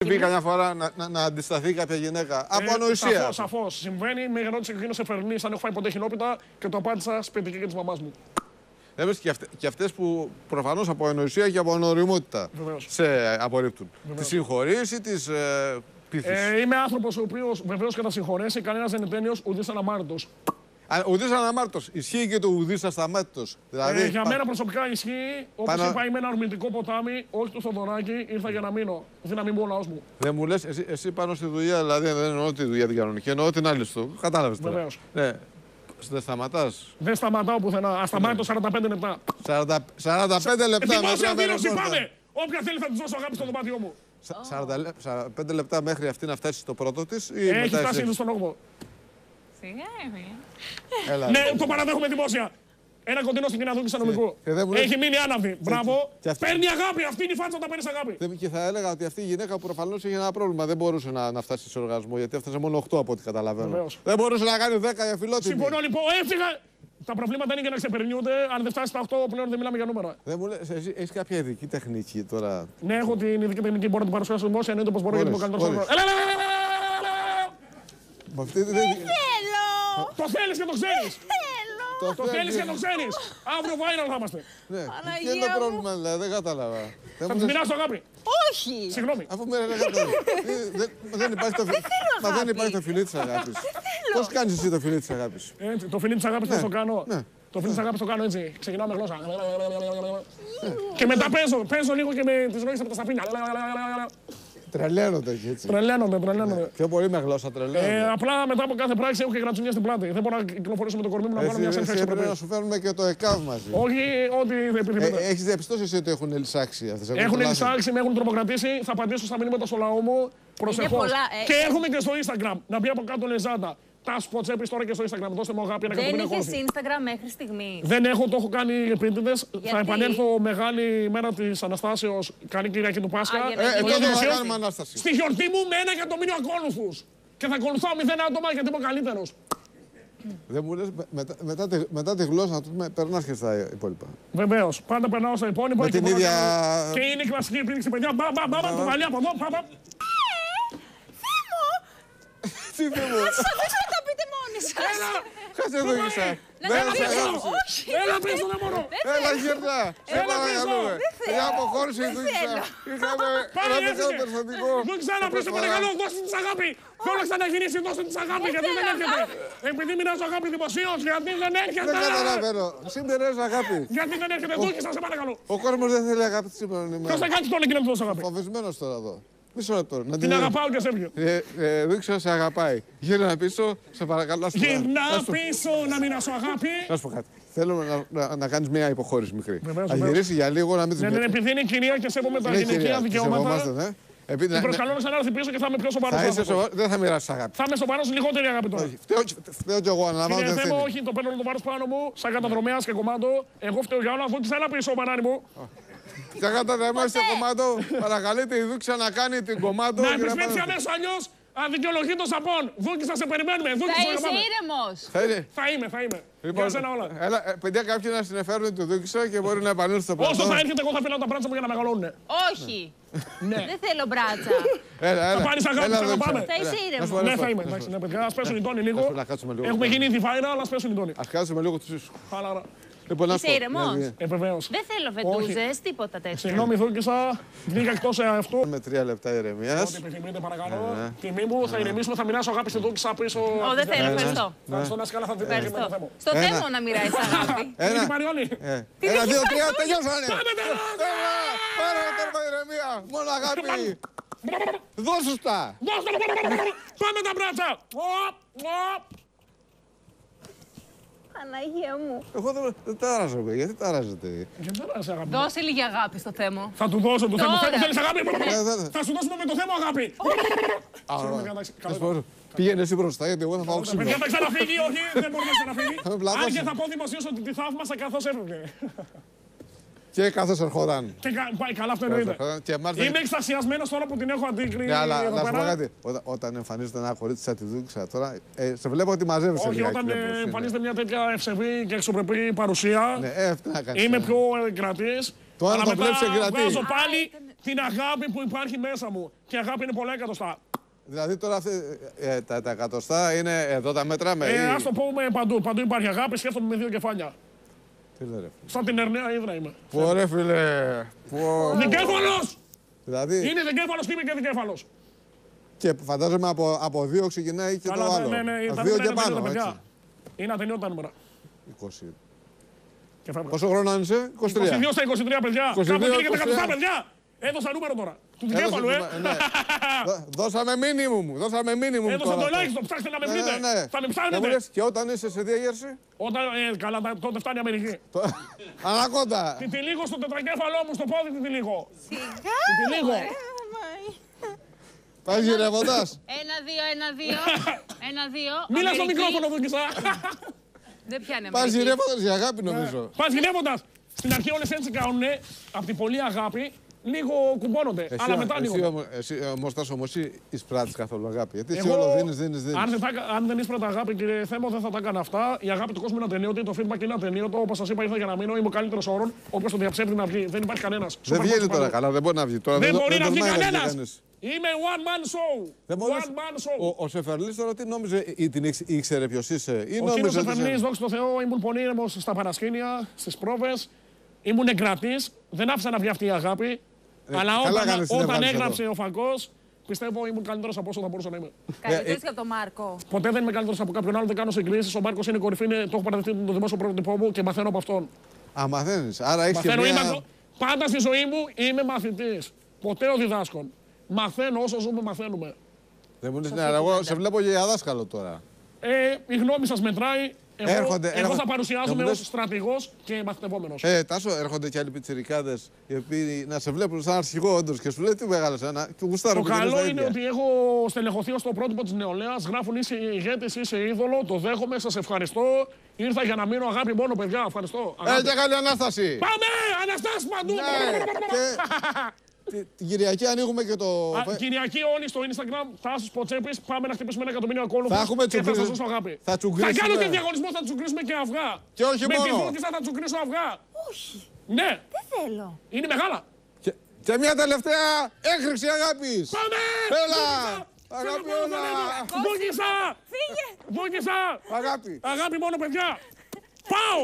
Συμβεί καμιά φορά να αντισταθεί κάποια γυναίκα από ανοησία. Σαφώς. Συμβαίνει. Με ερώτηση εκείνο σε φερνή, αν έχω φάει ποτέ χινόπιτα και το απάντησα σπιτική και τη μαμά μου. Και αυτές που προφανώς από ανοησία και από ανοριμότητα σε απορρίπτουν. Τη συγχωρείς ή τις πείθεις? Είμαι άνθρωπος ο οποίος βεβαίως κατασυγχωρέσει, κανένας δεν είναι τέλειος, ουδής αναμάρτητος. Ουδής αναμάρτητος. Ισχύει και το ουδής ασταμάτητος. Δηλαδή, για μένα προσωπικά ισχύει. Όπως είπα, είμαι ένα αρνητικό ποτάμι, όχι του Θοδωράκη, ήρθα για να μείνω. Δεν να μην ο λαός μου. Δεν μου λες, εσύ πάνω στη δουλειά, δηλαδή δεν εννοώ τη δουλειά την κανονική, εννοώ την άλλη του. Κατάλαβες τώρα. Βεβαίως. Ναι. Δεν σταματάς? Δεν σταματάω πουθενά. Ασταμάτητο 45 λεπτά. 45 λεπτά. Δημόσια δήλωση, πάμε! Όποια θέλει θα της δώσω αγάπη στο δωμάτιό μου. 45 λεπτά μέχρι αυτή να φτάσει στο πρώτο της ή έχει μετά φτάσει εσύ? ήδη στον 8ο. Έλα, ναι, το παραδέχομαι δημόσια. Ένα κοντινό στην κοινά δίκη νομικού. Έχει μείνει άναυδη. Μπράβο. Παίρνει αγάπη. Αυτή είναι η φάτσα όταν παίρνει αγάπη. Και θα έλεγα ότι αυτή η γυναίκα που προφανώς είχε ένα πρόβλημα. Δεν μπορούσε να φτάσει σε οργασμό, γιατί έφτασε μόνο 8 από ό,τι καταλαβαίνω. Βεβαίως. Δεν μπορούσε να κάνει 10 για φιλότιμη. Συμφωνώ λοιπόν. Έφυγα. Τα προβλήματα είναι για να ξεπερνιούνται. Αν δεν φτάσει στα 8, πλέον δεν μιλάμε για νούμερα. Δεν μου λες, εσύ έχεις κάποια ειδική τεχνική τώρα? Ναι, έχω την ειδική τεχνική. Μπορώ να την παρουσιάσω δημόσια. Εννοείται πως μπορώ, γιατί είμαι ο καλύτερος. Το θέλεις και το ξέρεις. Το θέλεις και το ξέρεις. Αύριο viral θα είμαστε. Ναι. Ποιο είναι το πρόβλημα, δηλαδή, δεν κατάλαβα. Θα της μοιράσω αγάπη. Όχι. Συγγνώμη. Αφού με δεν υπάρχει το φιλί της αγάπης. Πώς κάνεις εσύ το φιλί της αγάπης? Το φιλί της αγάπης πώς το κάνω? Το φιλί της αγάπης το κάνω έτσι. Ξεκινάω με γλώσσα. Και μετά παίζω λίγο και με τις ροές από τα σταφύνια. Τρελαίνονται και έτσι. Τρελαίνονται. Πιο πολύ με γλώσσα τρελαίνονται. Απλά μετά από κάθε πράξη έχω και γρατσουνιά στην πλάτη. Δεν μπορώ να κυκλοφορήσω με το κορμί μου να κάνω μια selfie. Έπρεπε να σου φέρουμε και το ΕΚΑΒ μαζί. Όχι, ό,τι επιθυμείτε. Έχεις διαπιστώσει εσύ ότι έχουν λυσάξει αυτές? Έχουν λυσάξει, με έχουν τρομοκρατήσει. Θα απαντήσω στα μηνύματα στο λαό μου. Προσεχώς. Και έχουμε και στο Instagram. Να μπει από κάτω Λεζάντα. Τα σποτσέπεις τώρα και στο Instagram. Δώστε μου αγάπη, ένα εκατομμύριο κόσμο. Δεν είχες Instagram μέχρι στιγμή? Δεν έχω, το έχω κάνει επίτηδες. Θα επανέλθω μεγάλη μέρα της Αναστάσεως, καλή Κυριακή του Πάσχα. Στη γιορτή μου με 1 εκατομμύριο ακόλουθους. Και θα ακολουθάω 0 άτομα γιατί είμαι ο καλύτερος. Δεν μου λες, μετά τη γλώσσα του περνάς και στα υπόλοιπα. Βεβαίως. Πάντα περνάω στα υπόλοιπα. Και είναι η κλασική επίδειξη, παιδιά. Μπαμπα, το βαλί από εδώ. Τι θέλω. Θα τα πείτε μόνοι σας. Κάτσε εδώ Ίσα. Έλα πίσω να μπορώ. Έλα γερνά. Έλα πίσω. Για αποχώρηση του Ίσα. Είχαμε ένα μικρό περιστατικό. Δεν ξέρω πίσω παρακαλώ, δώστε της αγάπη. Θέλω να ξαναγυρίσει, δώστε της αγάπη γιατί δεν έρχεται. Επειδή μοιράζω αγάπη δημοσίως, γιατί δεν έρχεται. Δεν καταλαβαίνω. Συμπεράζω αγάπη. Γιατί δεν έρχεται, δούκιστα σε παρακαλώ. Ο κόσμος δεν θέλει αγάπη σήμερα. Ποιος θα κάνει τώρα και να του δώσω αγάπη? Φοβισμένος τώρα εδώ. Μισό λεπτό. Την αγαπάω και σε έβγαινε. Δεν ξέρω, σε αγαπάει. Γύρνα πίσω, σε παρακαλώ. Γύρνα πίσω να μοιράσω αγάπη. Να σου πω κάτι. Θέλω να κάνεις μια υποχώρηση μικρή. Να γυρίσει για λίγο να μην τις Ναι, επειδή είναι κυρία και σέβομαι τα γυναικεία δικαιώματα. Την προσκαλώ να ξανάρθει πίσω και θα είμαι πιο σοβαρός. Δεν θα μοιράσεις αγάπη. Θα είμαι σοβαρός, λιγότερη αγάπη τώρα. Φταίω κι εγώ, αναλαμβάνω την ευθύνη. Όχι, το παίρνω το βάρος πάνω μου, σαν καταδρομέας και κομμάτο. Εγώ φταίω για όλα, αφού της έλα πίσω, μπανάνι μου. Και καταδρομέας και κομμάτο, παρακαλείτε η Δούκησα να κάνει την κομμάτο. Να επισπέψει αμέσως, αλλιώς αδικαιολογεί το σαπών. Δούκησα, σε περιμένουμε. Θα είσαι ήρεμος. Θα είμαι. Λοιπόν, για σένα όλα. Παιδιά, κάποιοι να συνεφέρουν τη Δούκησα και μπορεί να επανέλθει στο πλατό. Όσο θα έρχεται, εγώ θα πεινάω τα μπράτσα μου για να μεγαλώνουν. Όχι. Δεν θέλω μπράτσα. Θα πάρεις αγάπη, θα πάμε. Θα είσαι ήρεμος. Ναι, θα είμαι. Ας πέσουν οι τόνοι λίγο. Έχουμε γίνει ήδη φάιρα, αλλά ας πέσουν οι τόνοι. Ας κάτσουμε λίγο τους ίσους. Χαλαρά. Είσαι ήρεμος. Βεβαίως. Δεν θέλω βεντούζες, τίποτα τέτοιο. Συγγνώμη, Δούκησα, βγήκα εκτός αυτού. Με 3 λεπτά ηρεμίας. Ό,τι επιθυμείτε, παρακαλώ. Τιμή μου, θα ηρεμήσουμε, θα μοιράσω αγάπη στη Δούκησα πίσω. Δεν θέλω, ευχαριστώ. Στον Άσκαλα θα την παίρνει με το θέμα. Στο θέμα να μοιράζεις αγάπη. Ένα, 2, 3, τελειώσανε. Πάμε τέρμα ηρεμία. Μόνο αγάπη. Δώσου τα. Πάμε τα μπράτσα. Παναγία μου. Εγώ δεν ταράζομαι. Γιατί ταράζετε? Δώσε λίγη αγάπη στο θέμα. Θα του δώσω το θέμα. Θέλεις αγάπη? Θα σου δώσουμε με το θέμα αγάπη. Πήγαινε εσύ μπροστά γιατί εγώ θα φάω ξύλο. Παιδιά θα ξαναφύγει, όχι, δεν μπορεί να ξαναφύγει. Αν και θα πω δημοσίως ότι τη θαύμασα καθώς έφευγε. Και καθώς ερχόταν. Και πάει καλά, αυτό εννοείται. Είμαι εκστασιασμένος τώρα που την έχω αντίκρι. Ναι, αλλά να σου πω κάτι. Όταν εμφανίζεται ένα κορίτσι σαν τη Δούκησα τώρα, σε βλέπω ότι μαζεύεσαι. Όχι, όταν εμφανίζεται μια τέτοια ευσεβή και εξωπρεπή παρουσία, είμαι πιο εγκρατής. Το άλλο το βλέπεις εγκρατή. Βγάζω πάλι την αγάπη που υπάρχει μέσα μου. Και η αγάπη είναι πολλά εκατοστά. Δηλαδή τώρα τα εκατοστά είναι εδώ τα μέτραμε. Ας το πούμε παντού. Παντού υπάρχει αγάπη, σκέφτομαι με 2 κεφάλια. Τι λέει, ρε. Σαν την Ερνέα Ύδρα είμαι. Πω ρε φίλε. Δικέφαλος! Δηλαδή... Είναι δικέφαλος και είμαι και δικέφαλος. Και φαντάζομαι από 2 ξεκινάει και καλά, το άλλο. Ναι, 2 και πάνω, έτσι. Είναι ατελείωτα τα νούμερα. 20. Πόσο χρόνο είσαι, 23. 22 στα 23, παιδιά. Κάπου εκεί και τα κατοστά, παιδιά. Έδωσα νούμερο τώρα. Του δικέφαλου, Δώσαμε μίνιμουμ. Έδωσα το ελάχιστο, ψάξτε να με βρείτε. Θα με ψάχνετε. Και όταν είσαι σε διαγέρση. Καλά, τότε φτάνει η Αμερική. Ανακόντα. Τη τυλίγω στο τετρακέφαλό μου, στο πόδι τη τυλίγω. Σιγά. Πάει γυρεύοντας. 1-2. Μίλα στο μικρόφωνο, Βούκησα. Δεν πιάνει. Πας γυρεύοντας για αγάπη, νομίζω. Πας γυρεύοντας. Στην αρχή όλες έτσι κάνουνε, από την πολλή αγάπη, λίγο κουμπώνονται. Αλλά μετά λίγο. Εσύ όμως, Τάσο, εσύ εισπράττεις καθόλου αγάπη. Γιατί εσύ όλο δίνεις. Αν δεν εισπράττω αγάπη, κύριε Θέμο, δεν θα τα έκανα αυτά. Η αγάπη του κόσμου είναι ατελείωτη, το feedback είναι ατελείωτο. Όπως σας είπα, ήρθα για να μείνω. Είμαι ο καλύτερος όρων. Όποιος το διαψεύδει να βγει. Δεν υπάρχει κανένας. Δεν βγαίνει τώρα καλά, δεν μπορεί να βγει. Δεν μπορεί να βγει κανένας. Είμαι one man show. One man show. Ο Σεφερλής τώρα τι νόμιζε, την ήξερε ποιος είσαι, ή ο κύριος Σεφερλής, δόξα τω Θεώ, ήμουν πολύ ήρεμος στα παρασκήνια, στις πρόβες. Ήμουν εγκρατής, δεν άφησα να βγει αυτή η αγάπη. Αλλά όταν έγραψε ο Φακός, πιστεύω ήμουν καλύτερος από όσο θα μπορούσα να είμαι. Καλύτερος και από τον Μάρκο. Ποτέ δεν είμαι καλύτερος από κάποιον άλλο, δεν κάνω συγκρίσεις. Ο Μάρκος είναι κορυφή, το έχω παραδεχτεί το δημόσιο πρότυπό μου και μαθαίνω από αυτόν. Α, μαθαίνεις. Άρα έχεις και μια... Πάντα στη ζωή μου είμαι μαθητής. Ποτέ ο διδάσκων. Μαθαίνω όσο ζούμε, μαθαίνουμε. Δεν μου λες, ναι, αλλά εγώ σε βλέπω για δάσκαλο τώρα. Η γνώμη σας μετράει. Εγώ θα παρουσιάζομαι ως στρατηγός και μαθητευόμενος. Τάσο, έρχονται και άλλοι πιτσιρικάδες οι οποίοι να σε βλέπουν σαν αρχηγό όντως και σου λέει τι μεγάλωσε ένα. Το καλό είναι ότι έχω στελεχωθεί ως το πρότυπο της νεολαίας. Γράφουν είσαι ηγέτης, είσαι είδωλο. Το δέχομαι, σας ευχαριστώ. Ήρθα για να μείνω αγάπη μόνο, παιδιά. Ευχαριστώ. Και καλή Ανάσταση. Πάμε! Αναστάσεις παντού! Την Κυριακή ανοίγουμε και το. Κυριακή όλοι στο Instagram, Τάσος Ποτσέπης, πάμε να χτυπήσουμε 1 εκατομμύριο ακόλουθους. Θα έχουμε και θα σας δώσω αγάπη. Θα κάνω και διαγωνισμό, θα τσουγκρίσουμε και αυγά. Και όχι με μόνο. τη Βούκησα θα τσουγκρίσω αυγά. Όχι. Ναι. Δεν θέλω. Είναι μεγάλα. Και μια τελευταία έκρηξη αγάπης. Πάμε! Έλα! Αγάπη όλα! Βούκησα! Φύγε! Βούκησα! Αγάπη! Αγάπη μόνο, παιδιά! Πάω!